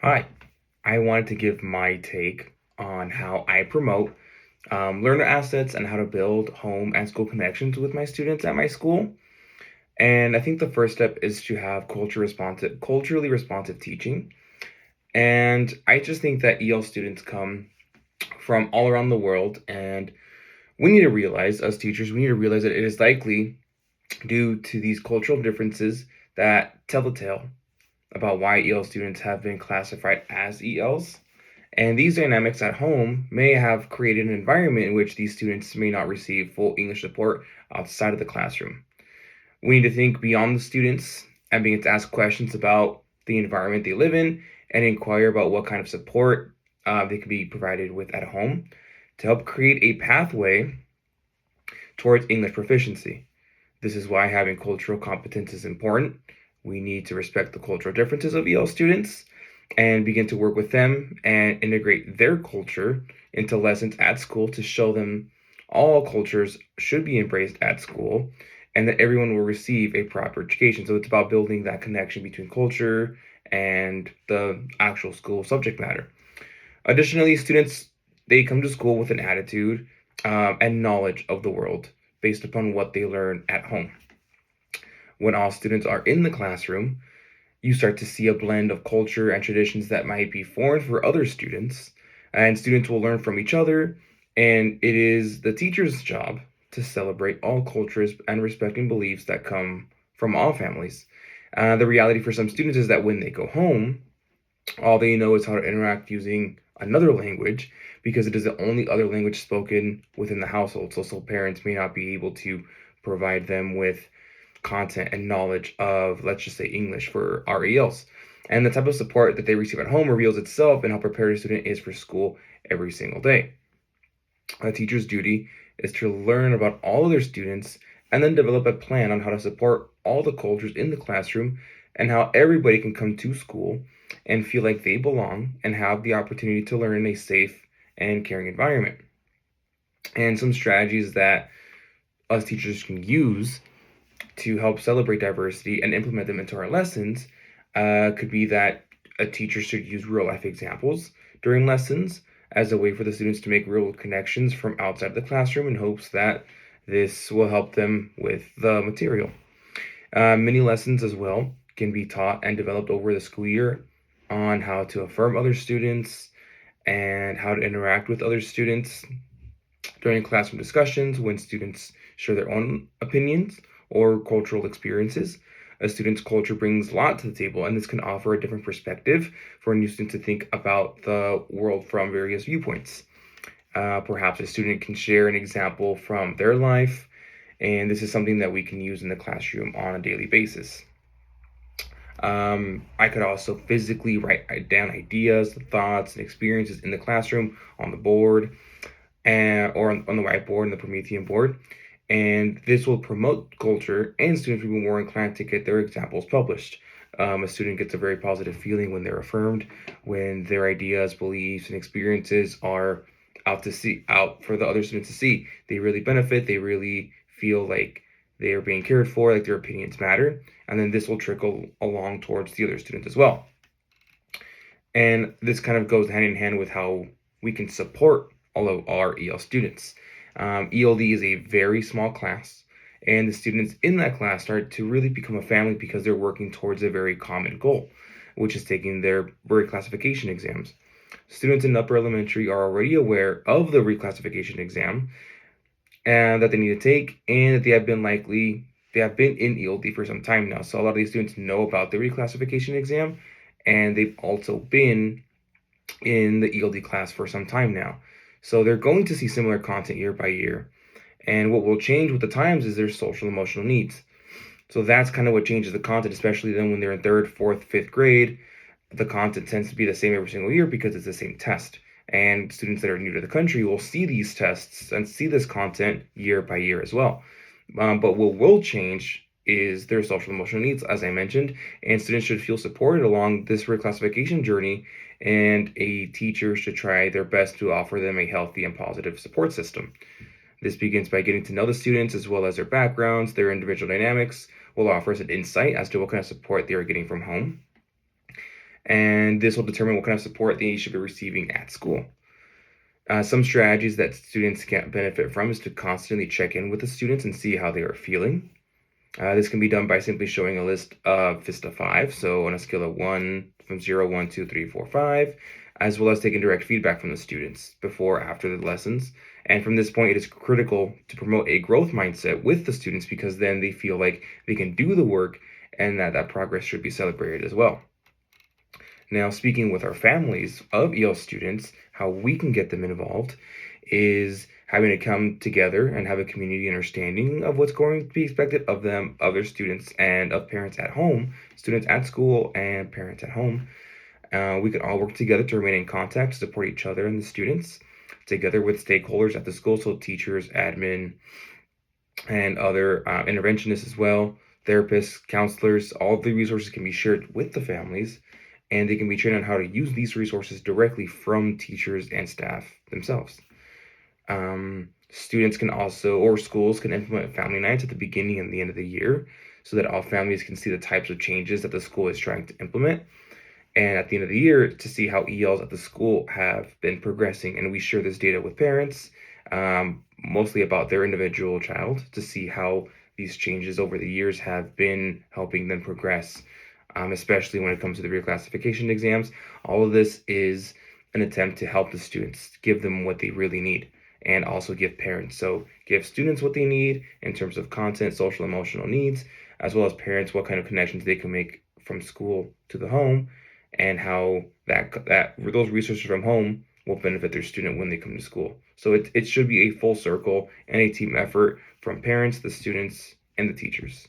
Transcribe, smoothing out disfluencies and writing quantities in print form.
Hi, I wanted to give my take on how I promote learner assets and how to build home and school connections with my students at my school. And I think the first step is to have culturally responsive teaching. And I just think that EL students come from all around the world, and we need to realize, as teachers, we need to realize that it is likely due to these cultural differences that tell the tale about why EL students have been classified as ELs. And these dynamics at home may have created an environment in which these students may not receive full English support outside of the classroom. We need to think beyond the students and begin to ask questions about the environment they live in and inquire about what kind of support they can be provided with at home to help create a pathway towards English proficiency. This is why having cultural competence is important. We need to respect the cultural differences of EL students and begin to work with them and integrate their culture into lessons at school to show them all cultures should be embraced at school and that everyone will receive a proper education. So it's about building that connection between culture and the actual school subject matter. Additionally, students they come to school with an attitude and knowledge of the world based upon what they learn at home. When all students are in the classroom, you start to see a blend of culture and traditions that might be foreign for other students, and students will learn from each other. And it is the teacher's job to celebrate all cultures and respecting beliefs that come from all families. The reality for some students is that when they go home, all they know is how to interact using another language because it is the only other language spoken within the household. So parents may not be able to provide them with content and knowledge of, let's just say, English for RELs. And the type of support that they receive at home reveals itself in how prepared a student is for school every single day. A teacher's duty is to learn about all of their students and then develop a plan on how to support all the cultures in the classroom and how everybody can come to school and feel like they belong and have the opportunity to learn in a safe and caring environment. And some strategies that us teachers can use to help celebrate diversity and implement them into our lessons could be that a teacher should use real life examples during lessons as a way for the students to make real connections from outside the classroom in hopes that this will help them with the material. Many lessons as well can be taught and developed over the school year on how to affirm other students and how to interact with other students during classroom discussions when students share their own opinions or cultural experiences. A student's culture brings a lot to the table, and this can offer a different perspective for a new student to think about the world from various viewpoints. Perhaps a student can share an example from their life, and this is something that we can use in the classroom on a daily basis. I could also physically write down ideas, thoughts, and experiences in the classroom on the board or on the whiteboard and the Promethean board. And this will promote culture, and students will be more inclined to get their examples published. A student gets a very positive feeling when they're affirmed, when their ideas, beliefs, and experiences are out for the other students to see. They really benefit. They really feel like they are being cared for, like their opinions matter, and then this will trickle along towards the other students as well. And this kind of goes hand in hand with how we can support all of our EL students. ELD is a very small class, and the students in that class start to really become a family because they're working towards a very common goal, which is taking their reclassification exams. Students in upper elementary are already aware of the reclassification exam and that they need to take, and that they have been in ELD for some time now. So a lot of these students know about the reclassification exam, and they've also been in the ELD class for some time now. So they're going to see similar content year by year. And what will change with the times is their social emotional needs. So that's kind of what changes the content, especially then when they're in third, fourth, fifth grade. The content tends to be the same every single year because it's the same test. And students that are new to the country will see these tests and see this content year by year as well. But what will change is their social emotional needs, as I mentioned, and students should feel supported along this reclassification journey, and a teacher should try their best to offer them a healthy and positive support system. This begins by getting to know the students as well as their backgrounds, their individual dynamics, will offer us an insight as to what kind of support they are getting from home. and this will determine what kind of support they should be receiving at school. Some strategies that students can benefit from is to constantly check in with the students and see how they are feeling. This can be done by simply showing a list of Vista 5, so on a scale of 1, from 0, 1, 2, 3, 4, 5, as well as taking direct feedback from the students before, after the lessons. And from this point, it is critical to promote a growth mindset with the students because then they feel like they can do the work and that progress should be celebrated as well. Now, speaking with our families of EL students, how we can get them involved is having to come together and have a community understanding of what's going to be expected of them, other students, and of parents at home, students at school, and parents at home. We can all work together to remain in contact, to support each other and the students, together with stakeholders at the school, so teachers, admin, and other interventionists as well, therapists, counselors. All the resources can be shared with the families, and they can be trained on how to use these resources directly from teachers and staff themselves. Students can also, or schools can implement family nights at the beginning and the end of the year so that all families can see the types of changes that the school is trying to implement. And at the end of the year, to see how ELs at the school have been progressing. And we share this data with parents, mostly about their individual child, to see how these changes over the years have been helping them progress, especially when it comes to the reclassification exams. All of this is an attempt to help the students, give them what they really need, and also give parents. So give students what they need in terms of content, social, emotional needs, as well as parents what kind of connections they can make from school to the home, and how that those resources from home will benefit their student when they come to school. So it should be a full circle and a team effort from parents, the students, and the teachers.